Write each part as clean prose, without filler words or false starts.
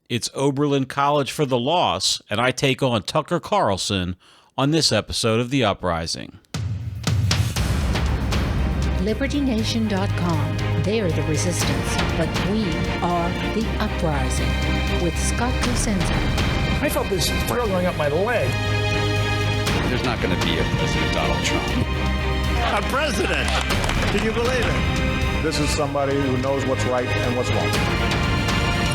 It's Oberlin College for the loss, and I take on Tucker Carlson on this episode of The Uprising. LibertyNation.com. They are the resistance, but we are the uprising. With Scott Cosenza. I felt this thrill going up my leg. There's not going to be a President Donald Trump. A president! Can you believe it? This is somebody who knows what's right and what's wrong.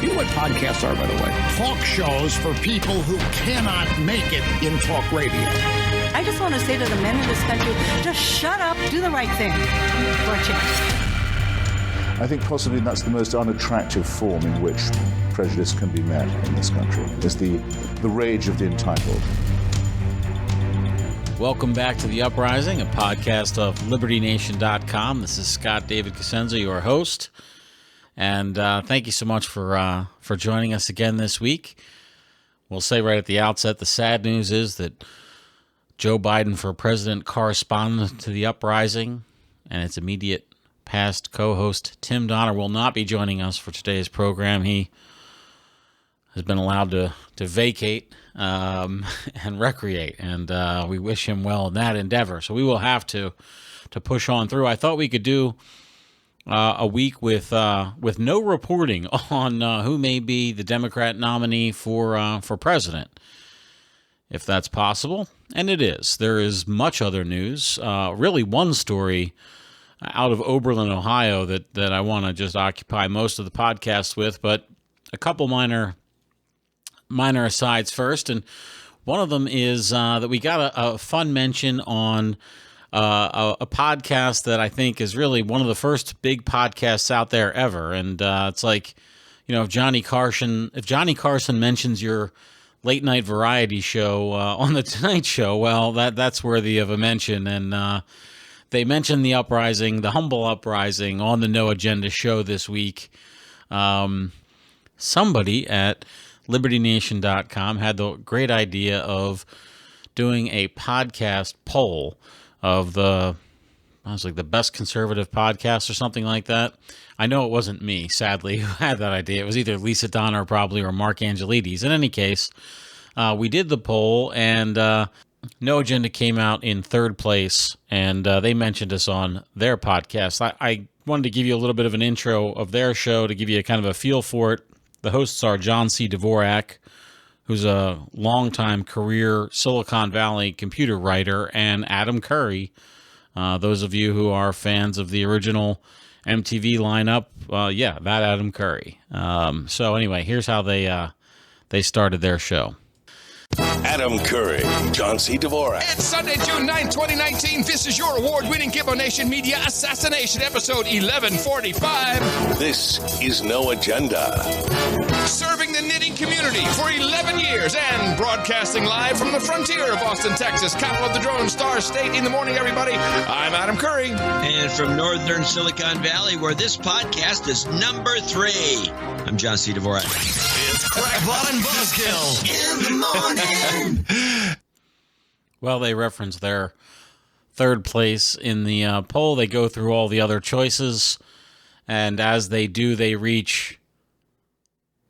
You know what podcasts are, by the way? Talk shows for people who cannot make it in talk radio. I just want to say to the men in this country, just shut up, do the right thing for a change. I think possibly that's the most unattractive form in which prejudice can be met in this country, is the rage of the entitled. Welcome back to The Uprising, a podcast of LibertyNation.com. This is Scott David Cosenza, your host. And thank you so much for joining us again this week. We'll say right at the outset, the sad news is that Joe Biden for president correspondent to The Uprising and its immediate past co-host Tim Donner will not be joining us for today's program. He has been allowed to vacate and recreate, and we wish him well in that endeavor. So we will have to push on through. I thought we could do a week with no reporting on who may be the Democrat nominee for president, if that's possible. And it is. There is much other news. Really one story out of Oberlin, Ohio that I want to just occupy most of the podcast with, but a couple minor asides first. And one of them is that we got a fun mention on a podcast that I think is really one of the first big podcasts out there ever. And it's like, you know, if Johnny Carson mentions your late night variety show on the Tonight Show, well, that's worthy of a mention. And they mentioned the uprising, the humble uprising, on the No Agenda show this week. Somebody at LibertyNation.com had the great idea of doing a podcast poll of the best conservative podcast or something like that. I know it wasn't me, sadly, who had that idea. It was either Lisa Donner probably or Mark Angelides. In any case, we did the poll, and No Agenda came out in third place, and they mentioned us on their podcast. I wanted to give you a little bit of an intro of their show to give you a kind of a feel for it. The hosts are John C. Dvorak, who's a longtime career Silicon Valley computer writer, and Adam Curry. Those of you who are fans of the original MTV lineup, that Adam Curry. So anyway, here's how they started their show. Adam Curry, John C. Dvorak. It's Sunday, June 9, 2019. This is your award-winning Gibbo Nation Media Assassination, episode 1145. This is No Agenda. Serving the knitting community for 11 years and broadcasting live from the frontier of Austin, Texas, capital of the Drone Star State. In the morning, everybody, I'm Adam Curry. And from northern Silicon Valley, where this podcast is number 3, I'm John C. Dvorak. It's Crackpot and Buzzkill. In the morning. Well, they reference their third place in the poll. They go through all the other choices, and as they do, they reach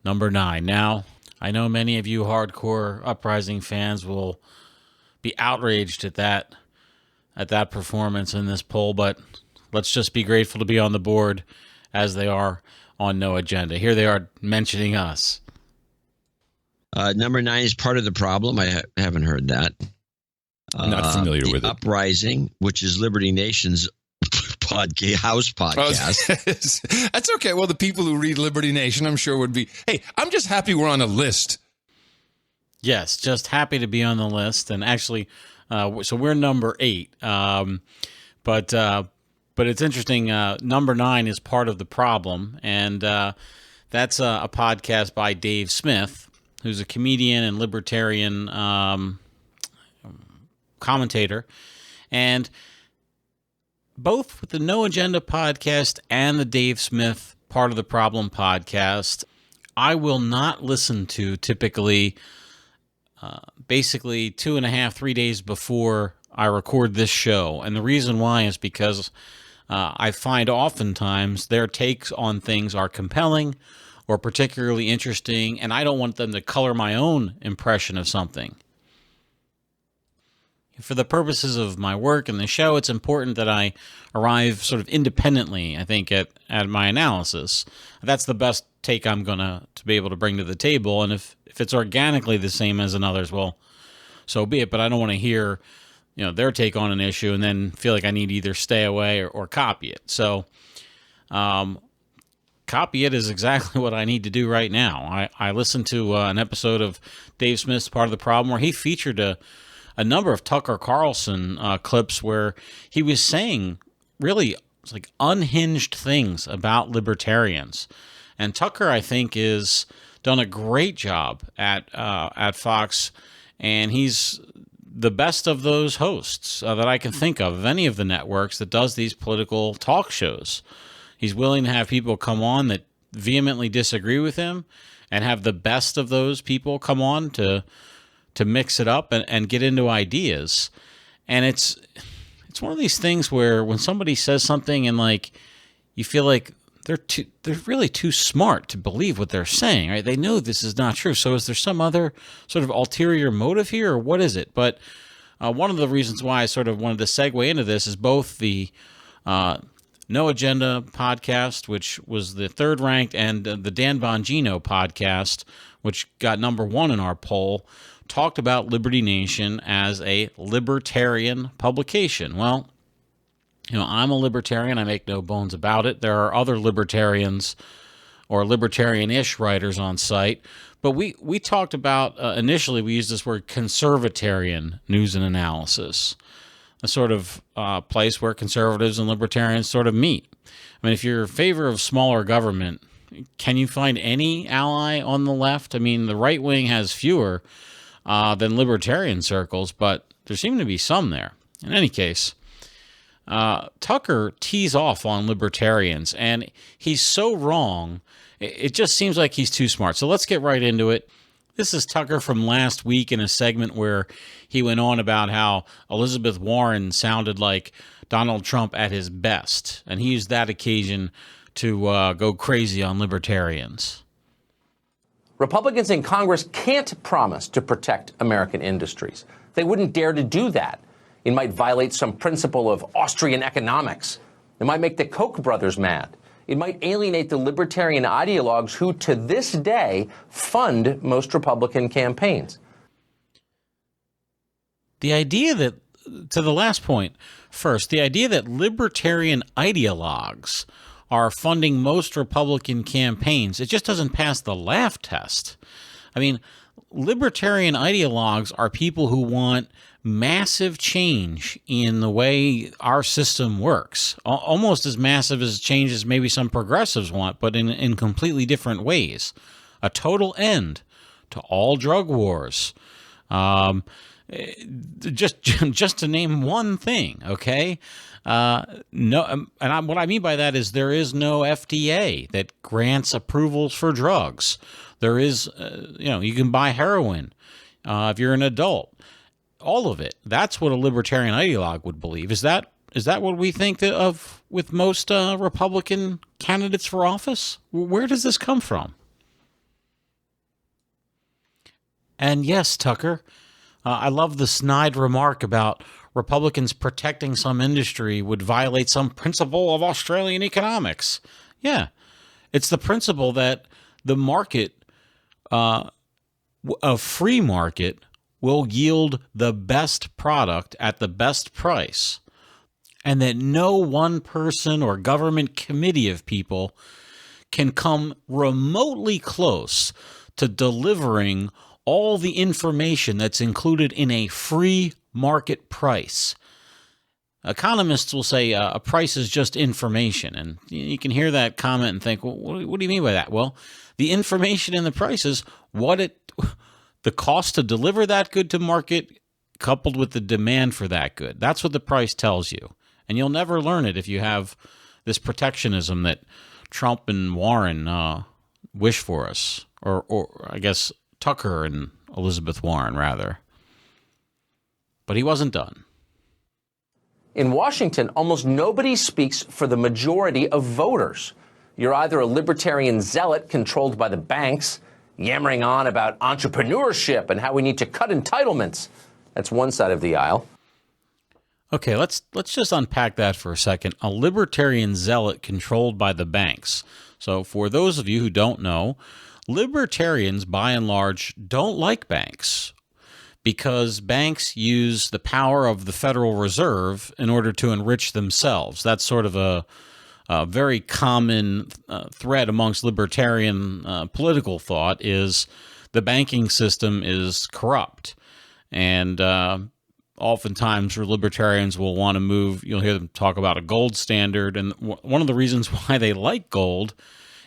number 9. Now, I know many of you hardcore Uprising fans will be outraged at that performance in this poll, but let's just be grateful to be on the board as they are on No Agenda. Here they are mentioning us. Number 9 is part of the problem. I haven't heard that. Not familiar with it. Uprising, which is Liberty Nation's house podcast. That's okay. Well, the people who read Liberty Nation, I'm sure would be, hey, I'm just happy we're on a list. Yes, just happy to be on the list. And actually, so we're number 8. But it's interesting. Number 9 is part of the problem. And that's a podcast by Dave Smith, who's a comedian and libertarian commentator. And both with the No Agenda podcast and the Dave Smith Part of the Problem podcast, I will not listen to typically basically 2.5, 3 days before I record this show. And the reason why is because I find oftentimes their takes on things are compelling, or particularly interesting, and I don't want them to color my own impression of something. For the purposes of my work and the show, it's important that I arrive sort of independently, I think, at my analysis. That's the best take I'm going to be able to bring to the table. And if it's organically the same as another's, well, so be it. But I don't want to hear, their take on an issue and then feel like I need to either stay away or copy it. So copy it is exactly what I need to do right now. I listened to an episode of Dave Smith's Part of the Problem where he featured a number of Tucker Carlson clips where he was saying really like unhinged things about libertarians. And Tucker, I think, is done a great job at Fox, and he's the best of those hosts that I can think of any of the networks that does these political talk shows. He's willing to have people come on that vehemently disagree with him and have the best of those people come on to mix it up and get into ideas. And it's one of these things where when somebody says something and like you feel like they're really too smart to believe what they're saying, right? They know this is not true. So is there some other sort of ulterior motive here, or what is it? But one of the reasons why I sort of wanted to segue into this is both the No Agenda podcast, which was the third ranked, and the Dan Bongino podcast, which got number 1 in our poll, talked about Liberty Nation as a libertarian publication. Well, I'm a libertarian. I make no bones about it. There are other libertarians or libertarian-ish writers on site. But we talked about, initially we used this word conservatarian news and analysis, a sort of place where conservatives and libertarians sort of meet. I mean, if you're in favor of smaller government, can you find any ally on the left? I mean, the right wing has fewer than libertarian circles, but there seem to be some there. In any case, Tucker tees off on libertarians, and he's so wrong, it just seems like he's too smart. So let's get right into it. This is Tucker from last week in a segment where he went on about how Elizabeth Warren sounded like Donald Trump at his best, and he used that occasion to go crazy on libertarians. Republicans in Congress can't promise to protect American industries. They wouldn't dare to do that. It might violate some principle of Austrian economics. It might make the Koch brothers mad. It might alienate the libertarian ideologues who, to this day, fund most Republican campaigns. The idea that, to the last point, first, the idea that libertarian ideologues are funding most Republican campaigns, it just doesn't pass the laugh test. I mean, libertarian ideologues are people who want massive change in the way our system works, almost as massive as change as maybe some progressives want, but in completely different ways. A total end to all drug wars. Just to name one thing, okay? What I mean by that is there is no FDA that grants approvals for drugs. There is, you can buy heroin if you're an adult. All of it. That's what a libertarian ideologue would believe. Is that what we think of with most Republican candidates for office? Where does this come from? And yes, Tucker, I love the snide remark about Republicans protecting some industry would violate some principle of Australian economics. Yeah, it's the principle that the market, a free market, will yield the best product at the best price, and that no one person or government committee of people can come remotely close to delivering all the information that's included in a free market price. Economists will say a price is just information, and you can hear that comment and think, well, what do you mean by that? Well, the information in the price is the cost to deliver that good to market coupled with the demand for that good. That's what the price tells you. And you'll never learn it if you have this protectionism that Trump and Warren wish for us, or I guess Tucker and Elizabeth Warren, rather. But he wasn't done. In Washington, almost nobody speaks for the majority of voters. You're either a libertarian zealot controlled by the banks, yammering on about entrepreneurship and how we need to cut entitlements. That's one side of the aisle. Okay, let's just unpack that for a second. A libertarian zealot controlled by the banks. So for those of you who don't know, libertarians, by and large, don't like banks because banks use the power of the Federal Reserve in order to enrich themselves. That's sort of a very common thread amongst libertarian political thought is the banking system is corrupt. And oftentimes libertarians will want to move, you'll hear them talk about a gold standard. And one of the reasons why they like gold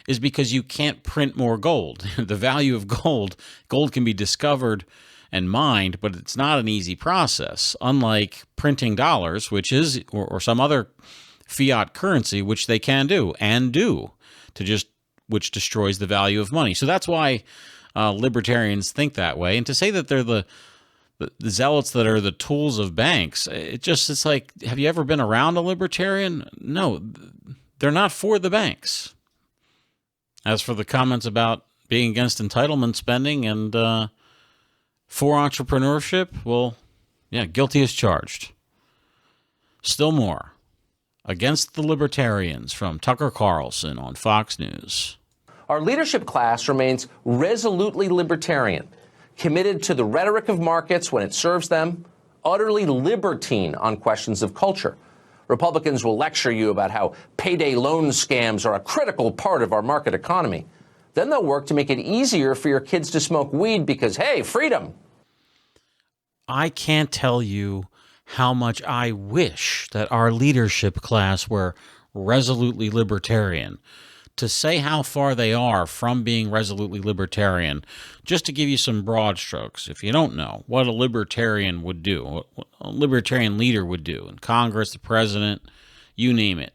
is because you can't print more gold. The value of gold can be discovered and mined, but it's not an easy process. Unlike printing dollars, which is, or some other fiat currency, which they can do and do, which destroys the value of money. So that's why libertarians think that way. And to say that they're the zealots that are the tools of banks, it's like, have you ever been around a libertarian? No, they're not for the banks. As for the comments about being against entitlement spending and for entrepreneurship, well, yeah, guilty as charged. Still more. Against the Libertarians from Tucker Carlson on Fox News. Our leadership class remains resolutely libertarian, committed to the rhetoric of markets when it serves them, utterly libertine on questions of culture. Republicans will lecture you about how payday loan scams are a critical part of our market economy. Then they'll work to make it easier for your kids to smoke weed because, hey, freedom. I can't tell you how much I wish that our leadership class were resolutely libertarian. To say how far they are from being resolutely libertarian, just to give you some broad strokes, if you don't know what a libertarian would do, what a libertarian leader would do in Congress, the president, you name it,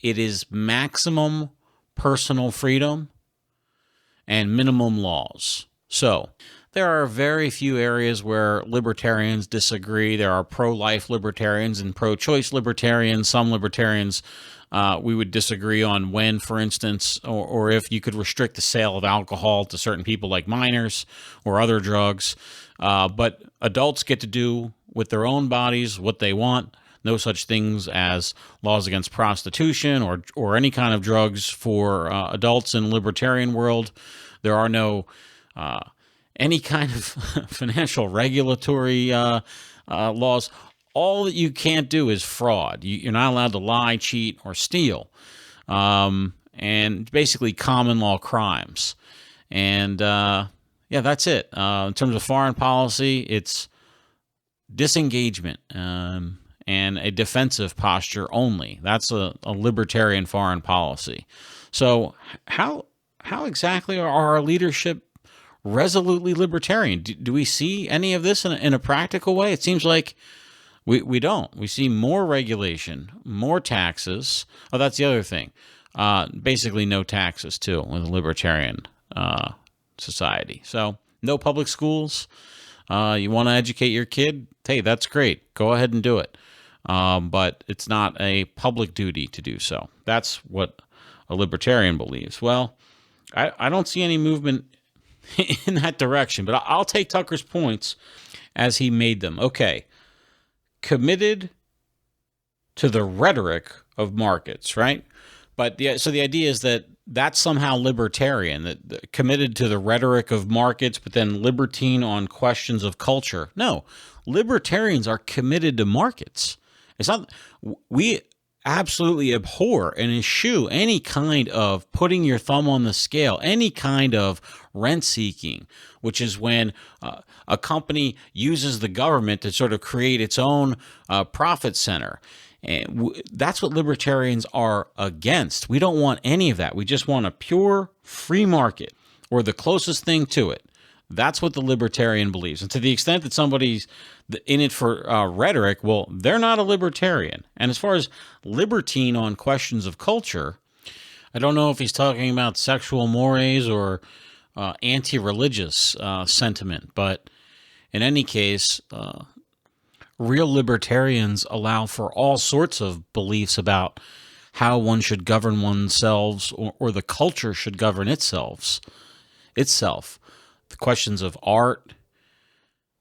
it is maximum personal freedom and minimum laws. So there are very few areas where libertarians disagree. There are pro-life libertarians and pro-choice libertarians. Some libertarians we would disagree on when, for instance, or if you could restrict the sale of alcohol to certain people like minors or other drugs. But adults get to do with their own bodies what they want. No such things as laws against prostitution or any kind of drugs for adults in the libertarian world. There are no any kind of financial regulatory laws. All that you can't do is fraud. You're not allowed to lie, cheat, or steal. And basically common law crimes. And yeah, that's it. In terms of foreign policy, it's disengagement and a defensive posture only. That's a libertarian foreign policy. So how exactly are our leadership resolutely libertarian? Do we see any of this in a practical way? It seems like we don't. We see more regulation, more taxes. Oh, that's the other thing. Basically no taxes, too, with a libertarian society. So no public schools. You want to educate your kid? Hey, that's great. Go ahead and do it. But it's not a public duty to do so. That's what a libertarian believes. Well, I don't see any movement in that direction, but I'll take Tucker's points as he made them. Okay, committed to the rhetoric of markets, right? But so the idea is that that's somehow libertarian, that committed to the rhetoric of markets, but then libertine on questions of culture. No, libertarians are committed to markets. It's not, we absolutely abhor and eschew any kind of putting your thumb on the scale, any kind of rent seeking, which is when a company uses the government to sort of create its own profit center. And that's what libertarians are against. We don't want any of that. We just want a pure free market or the closest thing to it. That's what the libertarian believes. And to the extent that somebody's in it for rhetoric, well, they're not a libertarian. And as far as libertine on questions of culture, I don't know if he's talking about sexual mores or anti-religious sentiment. But in any case, real libertarians allow for all sorts of beliefs about how one should govern oneself or the culture should govern itself. The questions of art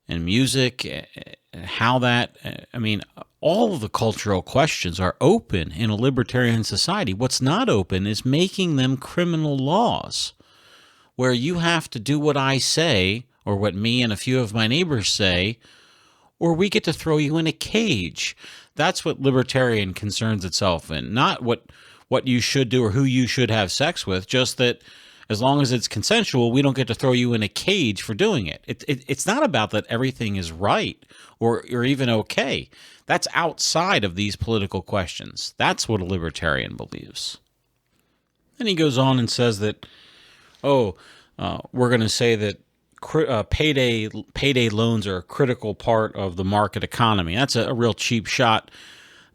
and music, how that, I mean, all of the cultural questions are open in a libertarian society. What's not open is making them criminal laws, where you have to do what I say or what me and a few of my neighbors say, or we get to throw you in a cage. That's what libertarian concerns itself in, not what you should do or who you should have sex with, just that as long as it's consensual, we don't get to throw you in a cage for doing it. It's not about that everything is right or even okay. That's outside of these political questions. That's what a libertarian believes. Then he goes on and says that, we're going to say that payday loans are a critical part of the market economy. That's a real cheap shot.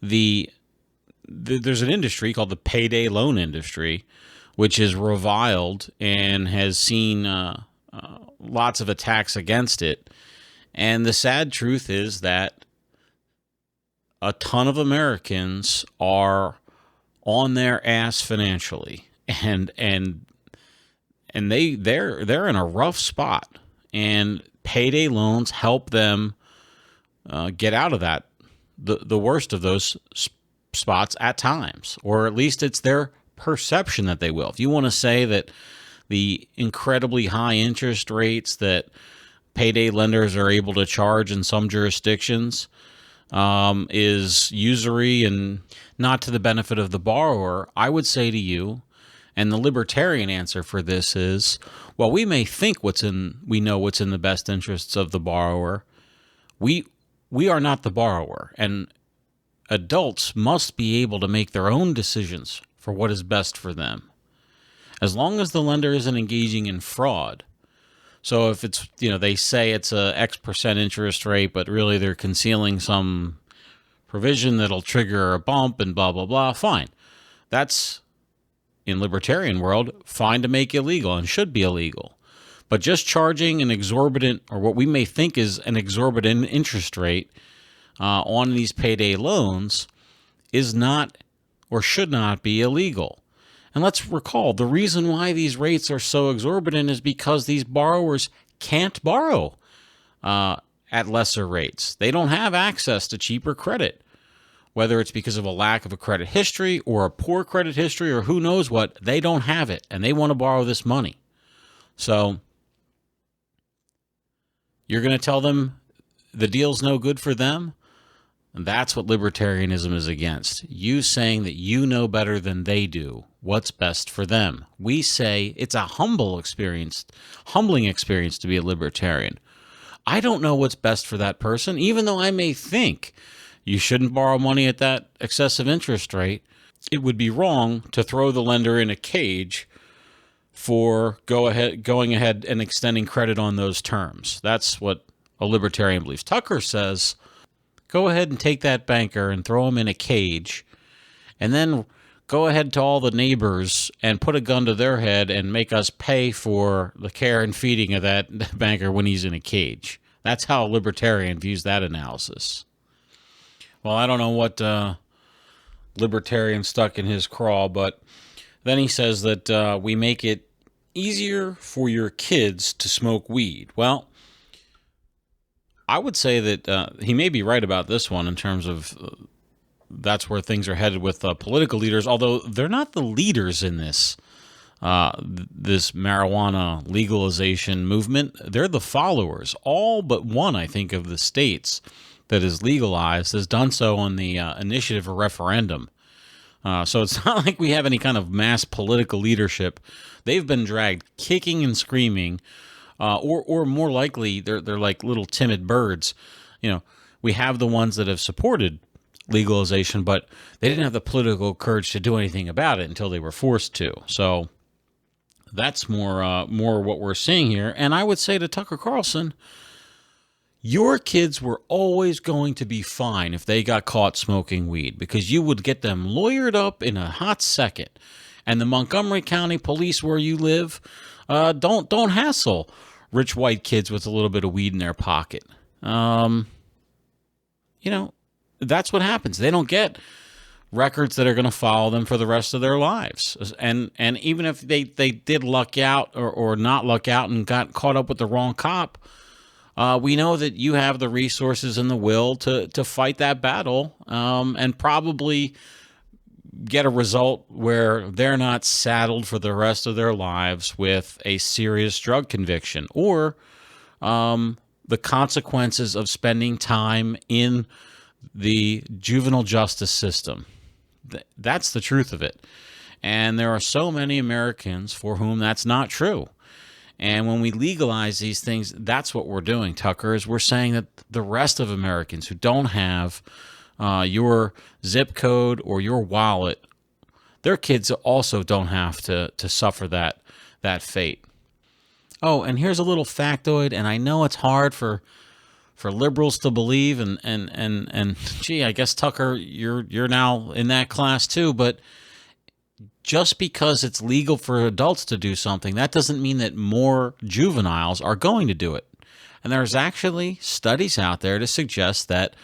There's an industry called the payday loan industry, which is reviled and has seen lots of attacks against it. And the sad truth is that a ton of Americans are on their ass financially, and they're in a rough spot. And payday loans help them get out of that, the worst of those spots at times, or at least it's their perception that they will. If you want to say that the incredibly high interest rates that payday lenders are able to charge in some jurisdictions is usury and not to the benefit of the borrower, I would say to you, and the libertarian answer for this is, well, we may think we know what's in the best interests of the borrower. We are not the borrower, and adults must be able to make their own decisions for what is best for them, as long as the lender isn't engaging in fraud. So if it's, they say it's a X% interest rate, but really they're concealing some provision that'll trigger a bump and blah, blah, blah, fine. That's, in libertarian world, fine to make illegal and should be illegal. But just charging an exorbitant, or what we may think is an exorbitant interest rate on these payday loans is not or should not be illegal. And let's recall, the reason why these rates are so exorbitant is because these borrowers can't borrow at lesser rates. They don't have access to cheaper credit, whether it's because of a lack of a credit history or a poor credit history or who knows what. They don't have it, and they want to borrow this money. So you're going to tell them the deal's no good for them? And that's what libertarianism is against. You saying that you know better than they do what's best for them. We say it's a humbling experience to be a libertarian. I don't know what's best for that person, even though I may think you shouldn't borrow money at that excessive interest rate. It would be wrong to throw the lender in a cage for going ahead and extending credit on those terms. That's what a libertarian believes. Tucker says, go ahead and take that banker and throw him in a cage, and then go ahead to all the neighbors and put a gun to their head and make us pay for the care and feeding of that banker when he's in a cage. That's how a libertarian views that analysis. Well, I don't know what libertarian stuck in his craw, but then he says that we make it easier for your kids to smoke weed. Well, I would say that he may be right about this one in terms of that's where things are headed with political leaders, although they're not the leaders in this marijuana legalization movement. They're the followers. All but one, I think, of the states that is legalized has done so on the initiative or referendum. So it's not like we have any kind of mass political leadership. They've been dragged kicking and screaming, or more likely, they're like little timid birds. We have the ones that have supported legalization, but they didn't have the political courage to do anything about it until they were forced to. So that's more what we're seeing here. And I would say to Tucker Carlson, your kids were always going to be fine if they got caught smoking weed, because you would get them lawyered up in a hot second. And the Montgomery County Police, where you live, don't hassle rich white kids with a little bit of weed in their pocket. That's what happens. They don't get records that are going to follow them for the rest of their lives. And even if they did luck out or not luck out and got caught up with the wrong cop, we know that you have the resources and the will to fight that battle and probably get a result where they're not saddled for the rest of their lives with a serious drug conviction or the consequences of spending time in the juvenile justice system. That's the truth of it. And there are so many Americans for whom that's not true. And when we legalize these things, that's what we're doing, Tucker, is we're saying that the rest of Americans who don't have your zip code or your wallet, their kids also don't have to suffer that fate. Oh, and here's a little factoid, and I know it's hard for liberals to believe, and gee, I guess, Tucker, you're now in that class too, but just because it's legal for adults to do something, that doesn't mean that more juveniles are going to do it. And there's actually studies out there to suggest that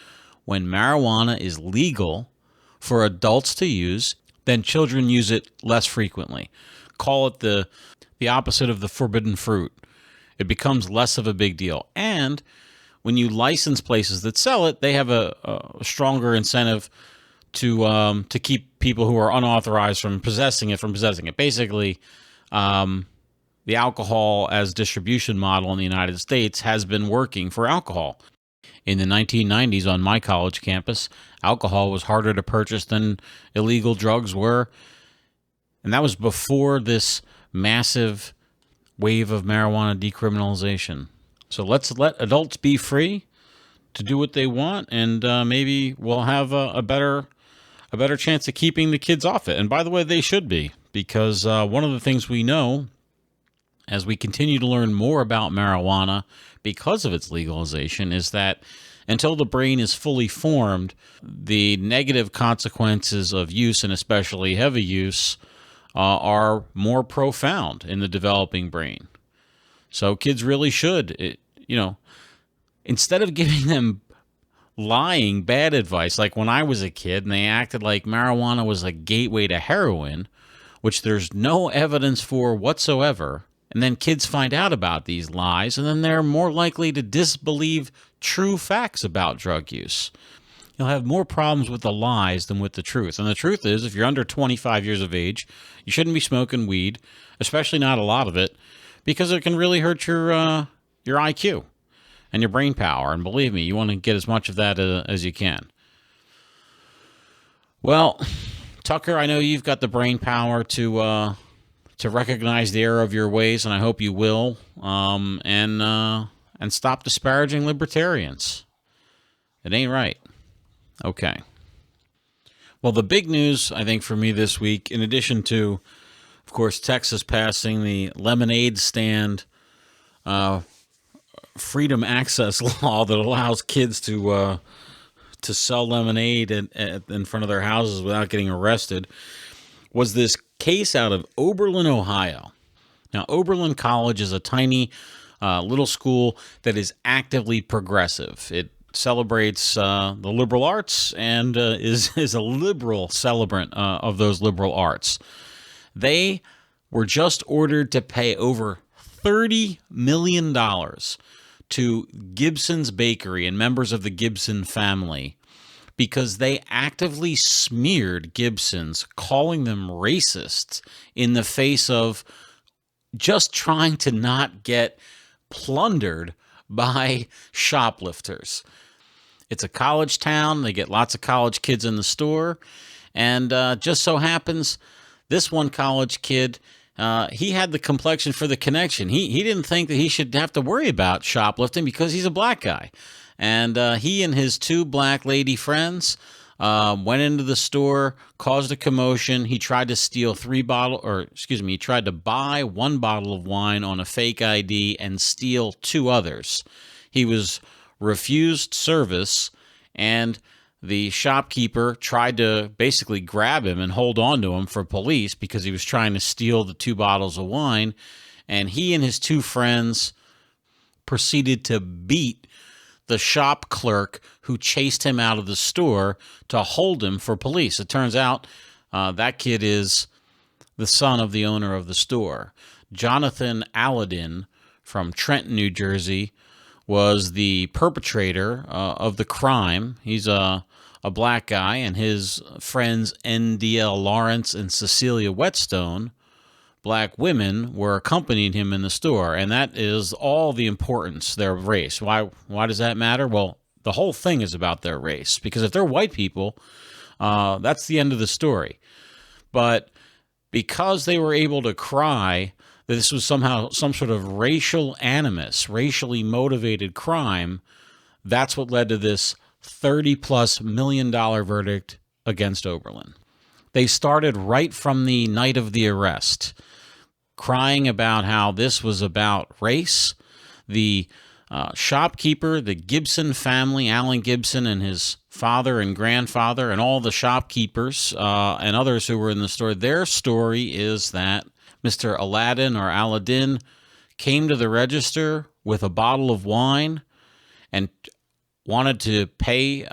when marijuana is legal for adults to use, then children use it less frequently. Call it the opposite of the forbidden fruit. It becomes less of a big deal. And when you license places that sell it, they have a stronger incentive to keep people who are unauthorized from possessing it. Basically, the alcohol as distribution model in the United States has been working for alcohol. In the 1990s on my college campus, alcohol was harder to purchase than illegal drugs were. And that was before this massive wave of marijuana decriminalization. So let's let adults be free to do what they want, and maybe we'll have a better chance of keeping the kids off it. And by the way, they should be, because one of the things we know as we continue to learn more about marijuana because of its legalization is that until the brain is fully formed, the negative consequences of use, and especially heavy use, are more profound in the developing brain. So kids really should, instead of giving them lying bad advice, like when I was a kid and they acted like marijuana was a gateway to heroin, which there's no evidence for whatsoever, and then kids find out about these lies, and then they're more likely to disbelieve true facts about drug use. You'll have more problems with the lies than with the truth. And the truth is, if you're under 25 years of age, you shouldn't be smoking weed, especially not a lot of it, because it can really hurt your IQ and your brain power. And believe me, you want to get as much of that as you can. Well, Tucker, I know you've got the brain power to recognize the error of your ways, and I hope you will, and stop disparaging libertarians. It ain't right. Okay. Well, the big news, I think, for me this week, in addition to, of course, Texas passing the lemonade stand freedom access law that allows kids to sell lemonade in front of their houses without getting arrested, was this case out of Oberlin, Ohio. Now, Oberlin College is a tiny little school that is actively progressive. It celebrates the liberal arts and is a liberal celebrant of those liberal arts. They were just ordered to pay over $30 million to Gibson's Bakery and members of the Gibson family because they actively smeared Gibsons, calling them racists in the face of just trying to not get plundered by shoplifters. It's a college town. They get lots of college kids in the store. And just so happens, this one college kid, he had the complexion for the connection. He didn't think that he should have to worry about shoplifting because he's a black guy. And he and his two black lady friends went into the store, caused a commotion. He tried to steal he tried to buy one bottle of wine on a fake ID and steal two others. He was refused service, and the shopkeeper tried to basically grab him and hold on to him for police because he was trying to steal the two bottles of wine. And he and his two friends proceeded to beat the shop clerk who chased him out of the store to hold him for police. It turns out that kid is the son of the owner of the store. Jonathan Alladin from Trenton, New Jersey, was the perpetrator of the crime. He's a black guy, and his friends N.D.L. Lawrence and Cecilia Whetstone, black women, were accompanying him in the store, and that is all the importance, their race. Why does that matter? Well, the whole thing is about their race, because if they're white people, that's the end of the story. But because they were able to cry that this was somehow some sort of racial animus, racially motivated crime, that's what led to this $30+ million verdict against Oberlin. They started right from the night of the arrest, crying about how this was about race. The shopkeeper, the Gibson family, Alan Gibson and his father and grandfather, and all the shopkeepers and others who were in the store, their story is that Mr. Aladdin came to the register with a bottle of wine and wanted to pay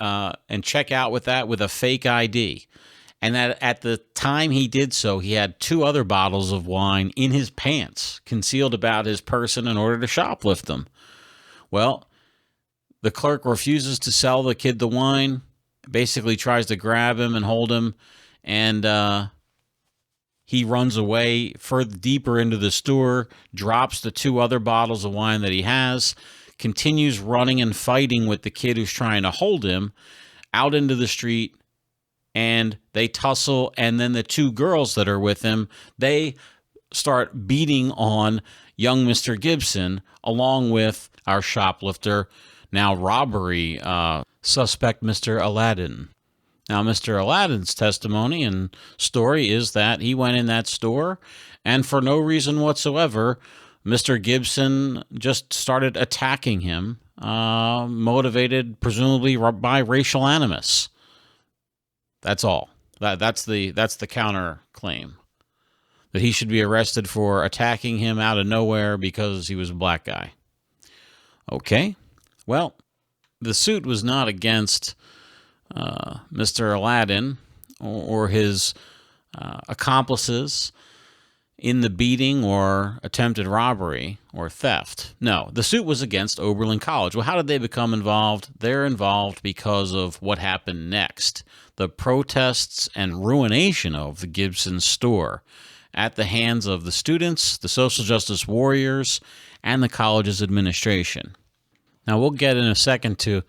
and check out with that with a fake ID. And that at the time he did so, he had 2 other bottles of wine in his pants, concealed about his person in order to shoplift them. Well, the clerk refuses to sell the kid the wine, basically tries to grab him and hold him, and he runs away further deeper into the store, drops the 2 other bottles of wine that he has, continues running and fighting with the kid who's trying to hold him out into the street, and they tussle, and then the 2 girls that are with him, they start beating on young Mr. Gibson, along with our shoplifter, now robbery suspect, Mr. Aladdin. Now, Mr. Aladdin's testimony and story is that he went in that store, and for no reason whatsoever, Mr. Gibson just started attacking him, motivated presumably by racial animus. That's all. That's the counterclaim, that he should be arrested for attacking him out of nowhere because he was a black guy. Okay, well, the suit was not against Mr. Aladdin or his accomplices in the beating or attempted robbery or theft. No, the suit was against Oberlin College. Well, how did they become involved? They're involved because of what happened next. The protests and ruination of the Gibson store at the hands of the students, the social justice warriors, and the college's administration. Now, we'll get in a second to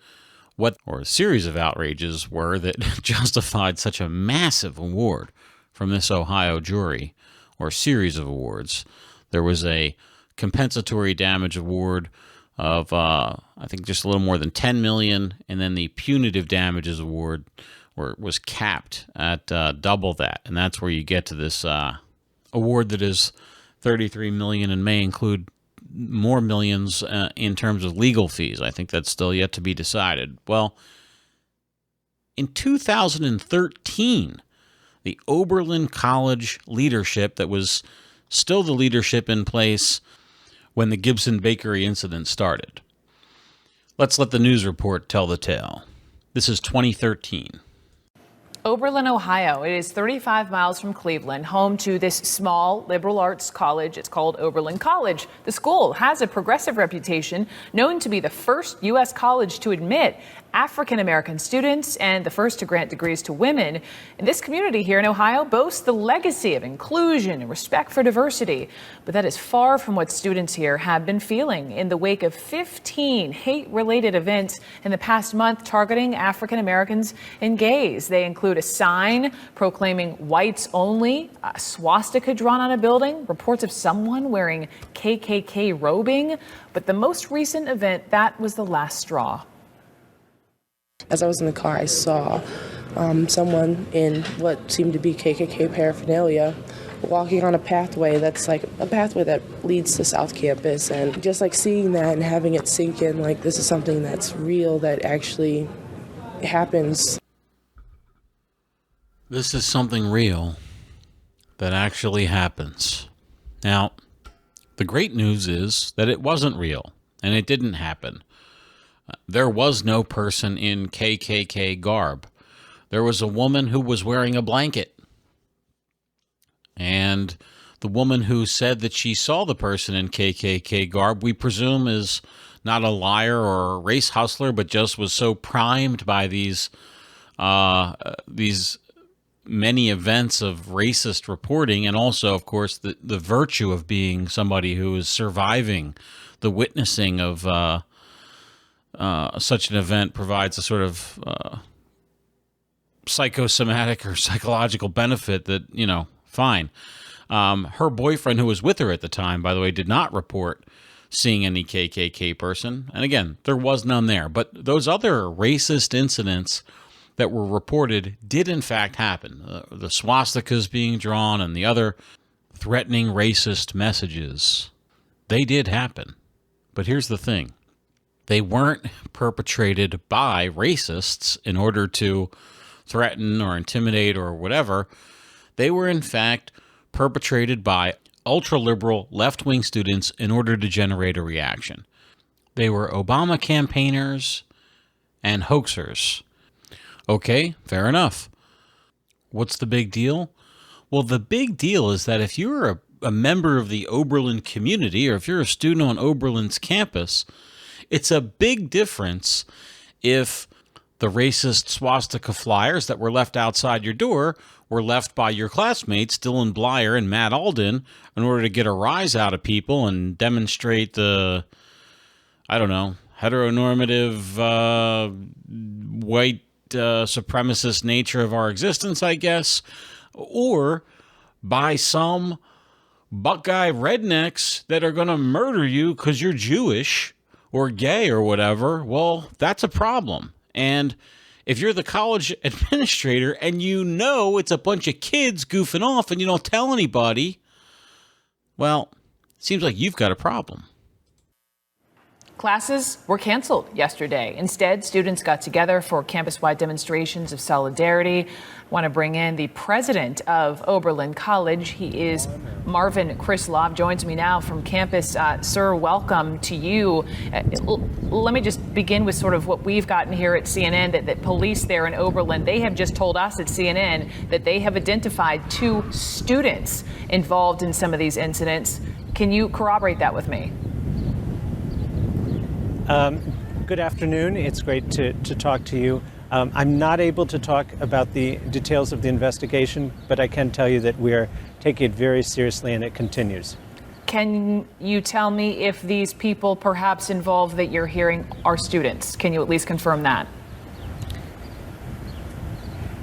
what a series of outrages were that justified such a massive award from this Ohio jury, or series of awards. There was a compensatory damage award of, I think, just a little more than $10 million, and then the punitive damages award was capped at double that, and that's where you get to this award that is $33 million and may include more millions in terms of legal fees. I think that's still yet to be decided. Well, in 2013, the Oberlin College leadership, that was still the leadership in place when the Gibson Bakery incident started. Let's let the news report tell the tale. This is 2013. Oberlin, Ohio. It is 35 miles from Cleveland, home to this small liberal arts college. It's called Oberlin College. The school has a progressive reputation, known to be the first U.S. college to admit African-American students and the first to grant degrees to women. And this community here in Ohio boasts the legacy of inclusion and respect for diversity. But that is far from what students here have been feeling in the wake of 15 hate-related events in the past month targeting African-Americans and gays. They include a sign proclaiming whites only, a swastika drawn on a building, reports of someone wearing KKK robing. But the most recent event, that was the last straw. As I was in the car, I saw someone in what seemed to be KKK paraphernalia walking on a pathway that's like a pathway that leads to South Campus. And just like seeing that and having it sink in, like this is something that's real, that actually happens. This is something real that actually happens. Now, the great news is that it wasn't real and it didn't happen. There was no person in KKK garb. There was a woman who was wearing a blanket. And the woman who said that she saw the person in KKK garb, we presume is not a liar or a race hustler, but just was so primed by these many events of racist reporting, and also, of course, the virtue of being somebody who is surviving the witnessing of such an event provides a sort of psychosomatic or psychological benefit that, fine. Her boyfriend, who was with her at the time, by the way, did not report seeing any KKK person. And again, there was none there. But those other racist incidents that were reported did in fact happen. The swastikas being drawn and the other threatening racist messages, they did happen. But here's the thing. They weren't perpetrated by racists in order to threaten or intimidate or whatever. They were in fact perpetrated by ultra-liberal left-wing students in order to generate a reaction. They were Obama campaigners and hoaxers. Okay, fair enough. What's the big deal? Well, the big deal is that if you're a member of the Oberlin community, or if you're a student on Oberlin's campus, it's a big difference if the racist swastika flyers that were left outside your door were left by your classmates, Dylan Blyer and Matt Alden, in order to get a rise out of people and demonstrate the, heteronormative, white supremacist nature of our existence, I guess, or by some Buckeye rednecks that are going to murder you because you're Jewish or gay or whatever. Well, that's a problem. And if you're the college administrator and it's a bunch of kids goofing off and you don't tell anybody, well, it seems like you've got a problem. Classes were canceled yesterday. Instead, students got together for campus-wide demonstrations of solidarity. I want to bring in the president of Oberlin College. He is Marvin Krislov, joins me now from campus. Sir, welcome to you. Let me just begin with sort of what we've gotten here at CNN, that police there in Oberlin, they have just told us at CNN that they have identified 2 students involved in some of these incidents. Can you corroborate that with me? Good afternoon. It's great to talk to you. I'm not able to talk about the details of the investigation, but I can tell you that we're taking it very seriously and it continues. Can you tell me if these people perhaps involved that you're hearing are students? Can you at least confirm that?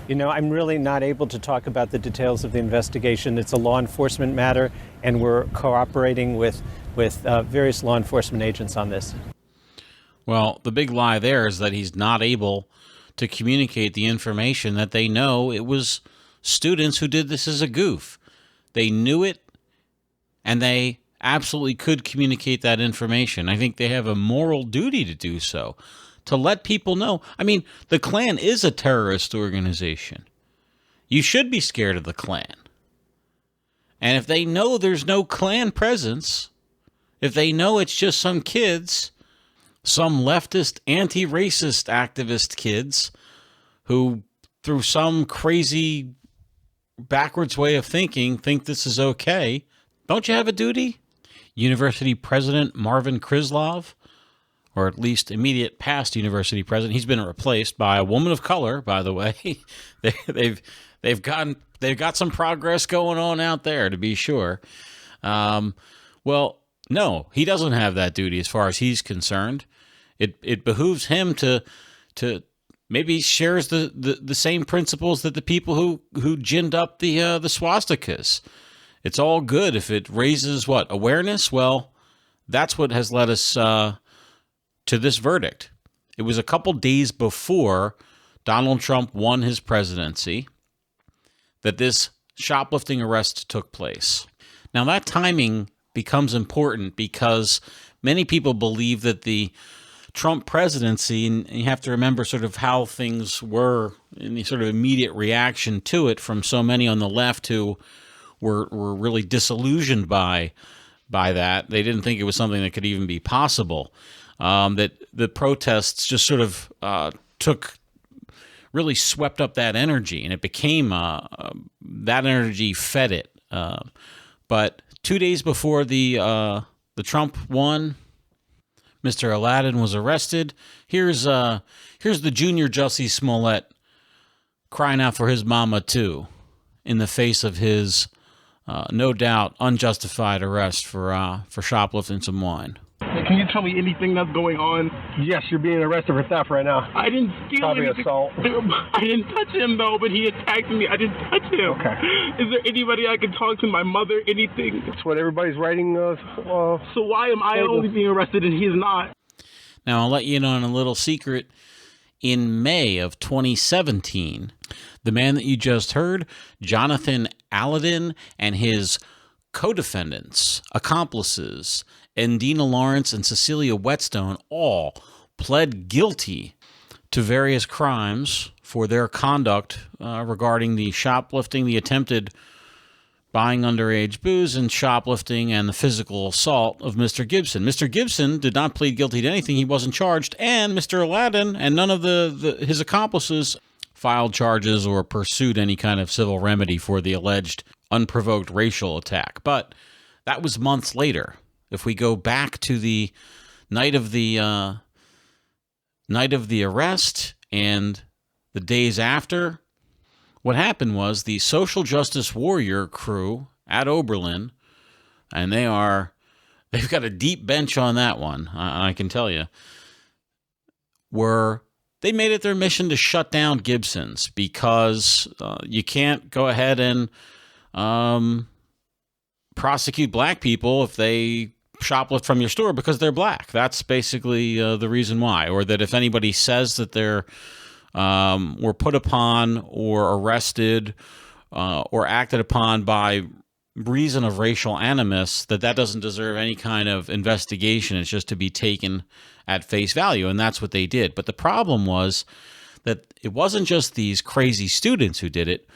I'm really not able to talk about the details of the investigation. It's a law enforcement matter, and we're cooperating with various law enforcement agents on this. Well, the big lie there is that he's not able to communicate the information that they know it was students who did this as a goof. They knew it, and they absolutely could communicate that information. I think they have a moral duty to do so, to let people know. I mean, the Klan is a terrorist organization. You should be scared of the Klan. And if they know there's no Klan presence, if they know it's just some kids, some leftist, anti-racist activist kids who, through some crazy backwards way of thinking, think this is okay, don't you have a duty? University President Marvin Krislov, or at least immediate past university president, he's been replaced by a woman of color, by the way. They've got some progress going on out there, to be sure. Well, no, he doesn't have that duty as far as he's concerned. It behooves him to maybe he shares the same principles that the people who ginned up the swastikas. It's all good if it raises awareness. Well, that's what has led us to this verdict. It was a couple days before Donald Trump won his presidency that this shoplifting arrest took place. Now that timing becomes important because many people believe that the Trump presidency, and you have to remember sort of how things were in the sort of immediate reaction to it from so many on the left who were really disillusioned by that. They didn't think it was something that could even be possible. that the protests just sort of really swept up that energy, and it became that energy fed it. But 2 days before the Trump won, Mr. Aladdin was arrested. Here's the junior Jussie Smollett crying out for his mama too, in the face of his no doubt unjustified arrest for shoplifting some wine. Can you tell me anything that's going on? Yes, you're being arrested for theft right now. I didn't steal Probably anything. assault. I didn't touch him, though, but he attacked me. I didn't touch him. Okay. Is there anybody I can talk to? My mother? Anything? That's what everybody's writing. So why am I only being arrested and he's not? Now, I'll let you in on a little secret. In May of 2017, the man that you just heard, Jonathan Aladdin, and his co-defendants, accomplices, Endina Lawrence and Cecilia Whetstone, all pled guilty to various crimes for their conduct regarding the shoplifting, the attempted buying underage booze, and shoplifting, and the physical assault of Mr. Gibson. Mr. Gibson did not plead guilty to anything. He wasn't charged, and Mr. Aladdin and none of his accomplices filed charges or pursued any kind of civil remedy for the alleged unprovoked racial attack. But that was months later. If we go back to the night of the arrest and the days after, what happened was the social justice warrior crew at Oberlin, and they've got a deep bench on that one, I can tell you, they made it their mission to shut down Gibson's because you can't go ahead and prosecute black people if they shoplift from your store because they're black. That's basically the reason why. Or that if anybody says that they're were put upon or arrested or acted upon by reason of racial animus, that doesn't deserve any kind of investigation. It's just to be taken at face value, and that's what they did. But the problem was that it wasn't just these crazy students who did it,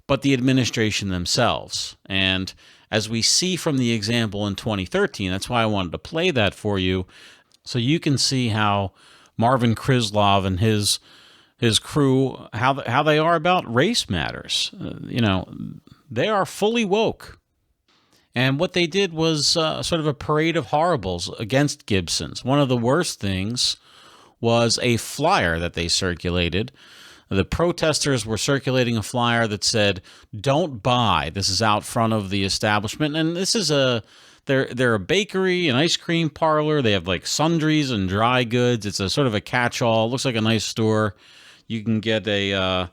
but the administration themselves. And as we see from the example in 2013, that's why I wanted to play that for you, so you can see how Marvin Krislov and his crew, how they are about race matters. They are fully woke. And what they did was sort of a parade of horribles against Gibson's. One of the worst things was a flyer that they circulated. The protesters were circulating a flyer that said, "Don't buy." This is out front of the establishment. And this is they're a bakery, an ice cream parlor. They have like sundries and dry goods. It's a sort of a catch-all. It looks like a nice store. You can get a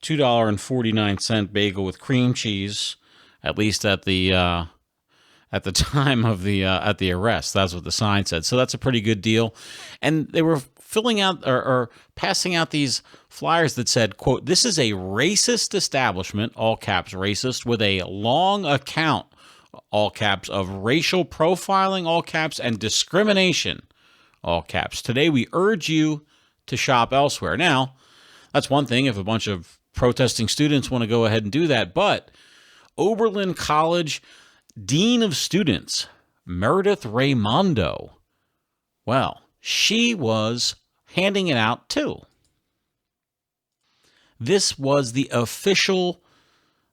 $2.49 bagel with cream cheese, at least at the time of the arrest. That's what the sign said. So that's a pretty good deal. And they were filling out or passing out these flyers that said, quote, "This is a racist establishment," all caps racist, "with a long account," all caps, "of racial profiling," all caps, "and discrimination," all caps. "Today we urge you to shop elsewhere." Now, that's one thing if a bunch of protesting students want to go ahead and do that, but Oberlin College Dean of Students, Meredith Raimondo, well, she was handing it out too. This was the official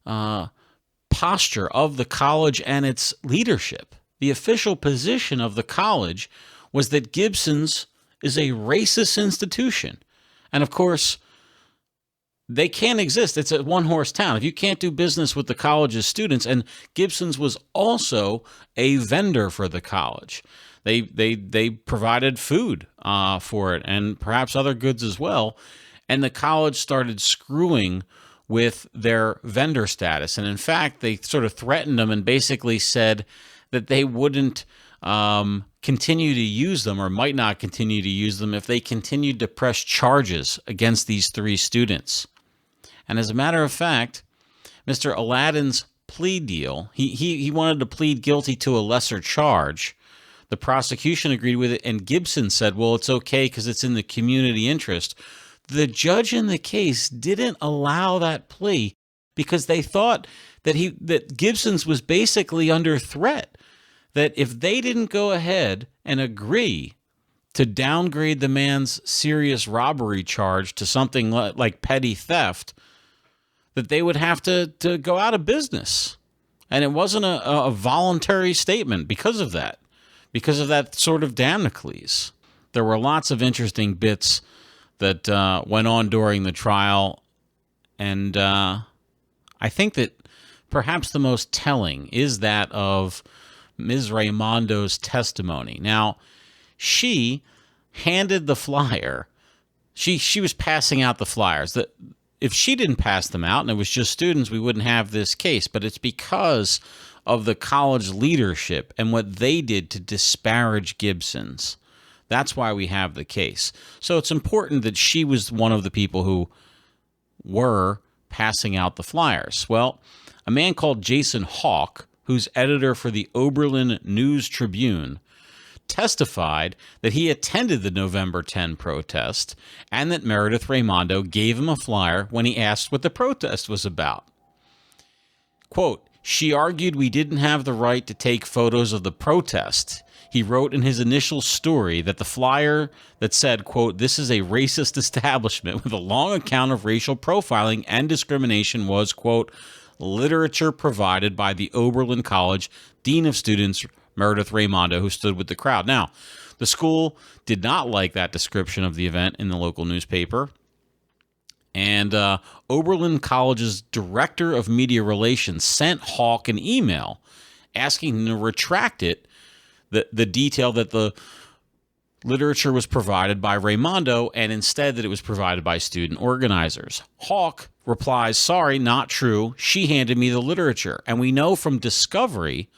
posture of the college and its leadership. The official position of the college was that Gibson's is a racist institution. And of course, they can't exist. It's a one-horse town. If you can't do business with the college's students, and Gibson's was also a vendor for the college. They provided food for it and perhaps other goods as well. And the college started screwing with their vendor status. And in fact, they sort of threatened them and basically said that they wouldn't continue to use them or might not continue to use them if they continued to press charges against these three students. And as a matter of fact, Mr. Aladdin's plea deal, he wanted to plead guilty to a lesser charge. The prosecution agreed with it, and Gibson said, well, it's okay because it's in the community interest. The judge in the case didn't allow that plea because they thought that Gibson's was basically under threat, that if they didn't go ahead and agree to downgrade the man's serious robbery charge to something like petty theft, that they would have to go out of business. And it wasn't a voluntary statement because of that sort of Damocles. There were lots of interesting bits that went on during the trial, and I think that perhaps the most telling is that of Ms. Raimondo's testimony. Now, she handed the flyer. She was passing out the flyers. If she didn't pass them out and it was just students, we wouldn't have this case. But it's because of the college leadership and what they did to disparage Gibsons. That's why we have the case. So it's important that she was one of the people who were passing out the flyers. Well, a man called Jason Hawk, who's editor for the Oberlin News Tribune, testified that he attended the November 10 protest and that Meredith Raimondo gave him a flyer when he asked what the protest was about. Quote, "She argued we didn't have the right to take photos of the protest." He wrote in his initial story that the flyer that said, quote, "This is a racist establishment with a long account of racial profiling and discrimination" was, quote, "literature provided by the Oberlin College Dean of Students, Meredith Raimondo, who stood with the crowd." Now, the school did not like that description of the event in the local newspaper. And Oberlin College's director of media relations sent Hawk an email asking him to retract it, the detail that the literature was provided by Raimondo, and instead that it was provided by student organizers. Hawk replies, "Sorry, not true. She handed me the literature." And we know from discovery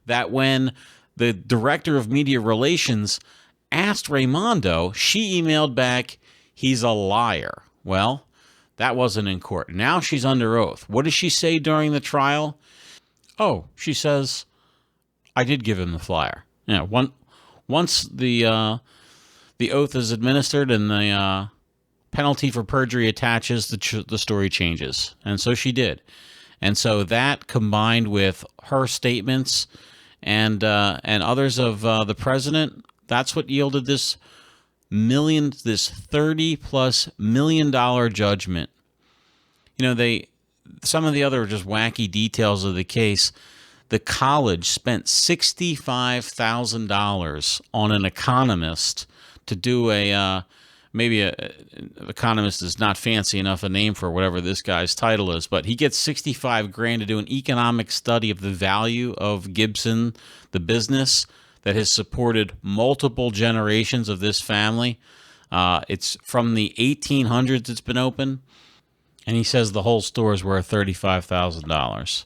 that when the director of media relations asked Raimondo, she emailed back, "He's a liar." Well, that wasn't in court. Now she's under oath. What does she say during the trial? Oh, she says, "I did give him the flyer." Yeah, once the oath is administered and the penalty for perjury attaches, the story changes. And so she did. And so that, combined with her statements and others of the president, that's what yielded this $30+ million judgment. You know, some of the other just wacky details of the case. The college spent $65,000 on an economist to do maybe economist is not fancy enough a name for whatever this guy's title is, but he gets $65,000 to do an economic study of the value of Gibson, the business that has supported multiple generations of this family. It's from the 1800s it's been open, and he says the whole store is worth $35,000.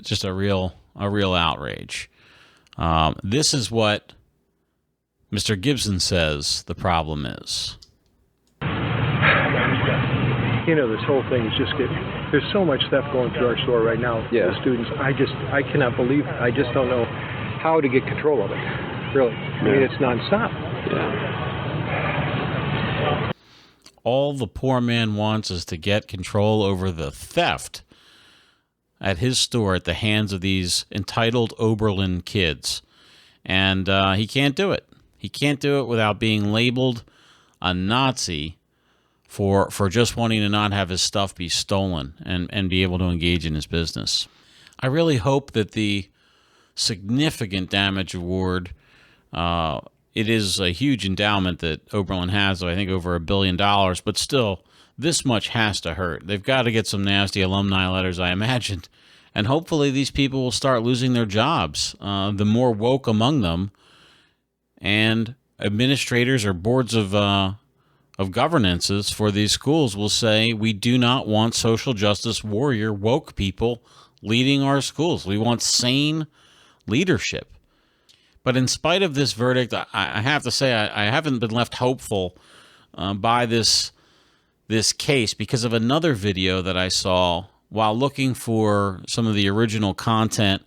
Just a real outrage. This is what Mr. Gibson says the problem is. You know, this whole thing is just there's so much stuff going through our store right now. Yeah. The students, I cannot believe, I just don't know how to get control of it. Really. I mean, it's nonstop. Yeah. All the poor man wants is to get control over the theft at his store at the hands of these entitled Oberlin kids. And he can't do it. He can't do it without being labeled a Nazi for just wanting to not have his stuff be stolen and be able to engage in his business. I really hope that the significant damage award, it is a huge endowment that Oberlin has, I think over $1 billion, but still, this much has to hurt. They've got to get some nasty alumni letters, I imagine, and hopefully these people will start losing their jobs. The more woke among them, and administrators or boards of governances for these schools will say, we do not want social justice warrior woke people leading our schools. We want sane leadership. But in spite of this verdict, I have to say I haven't been left hopeful by this case because of another video that I saw while looking for some of the original content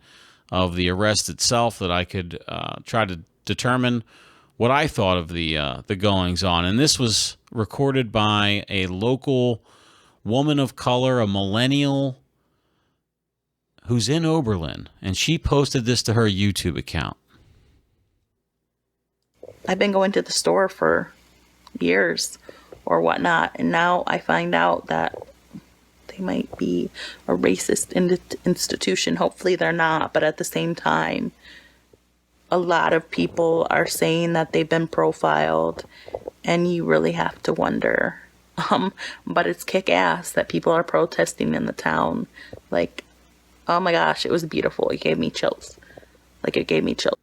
of the arrest itself that I could try to determine what I thought of the goings-on. And this was recorded by a local woman of color, a millennial who's in Oberlin, and she posted this to her YouTube account. I've been going to the store for years or whatnot, and now I find out that they might be a racist institution. Hopefully they're not, but at the same time, a lot of people are saying that they've been profiled, and you really have to wonder. But it's kick-ass that people are protesting in the town. Like, oh my gosh, it was beautiful. It gave me chills. It gave me chills.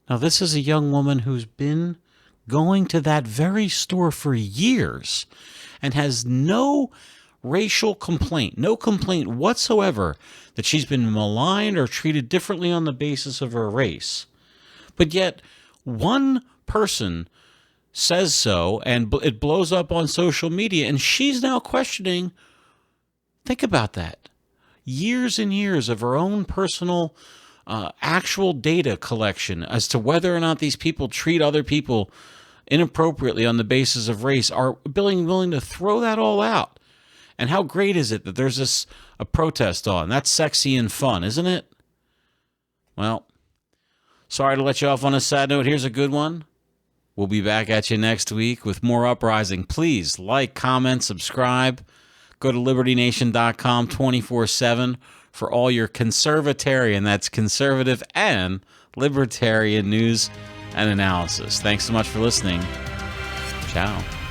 Now, this is a young woman who's been going to that very store for years and has no racial complaint, no complaint whatsoever that she's been maligned or treated differently on the basis of her race. But yet, one person says so, and it blows up on social media, and she's now questioning, think about that, years and years of her own personal actual data collection as to whether or not these people treat other people inappropriately on the basis of race, are willing to throw that all out. And how great is it that there's a protest on? That's sexy and fun, isn't it? Well, sorry to let you off on a sad note. Here's a good one. We'll be back at you next week with more Uprising. Please like, comment, subscribe. Go to LibertyNation.com 24/7 for all your conservatarian, that's conservative and libertarian news and analysis. Thanks so much for listening. Ciao.